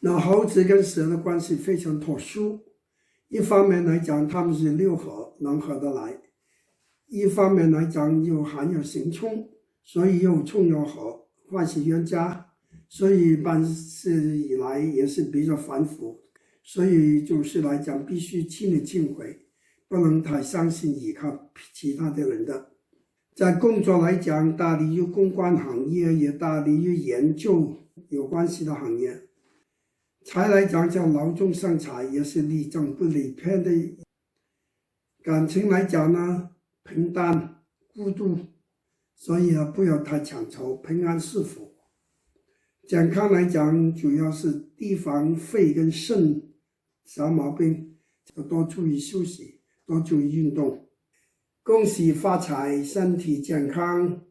那猴子跟蛇的关系非常特殊，一方面来讲它们是六合，能合得来；一方面来讲又含有刑冲，所以又冲又合，化是冤家，所以办事以来也是比较繁复，所以就是来讲必须亲力亲为，不能太相信依靠其他的人的。在工作来讲，大力与公关行业，也大力与研究有关系的行业。财来讲叫劳中生财，也是理正不理偏的。感情来讲呢，平淡孤独，所以不要太强求，平安是福。健康来讲，主要是提防肺跟肾小毛病，就多注意休息，多注意运动。恭喜发财，身体健康。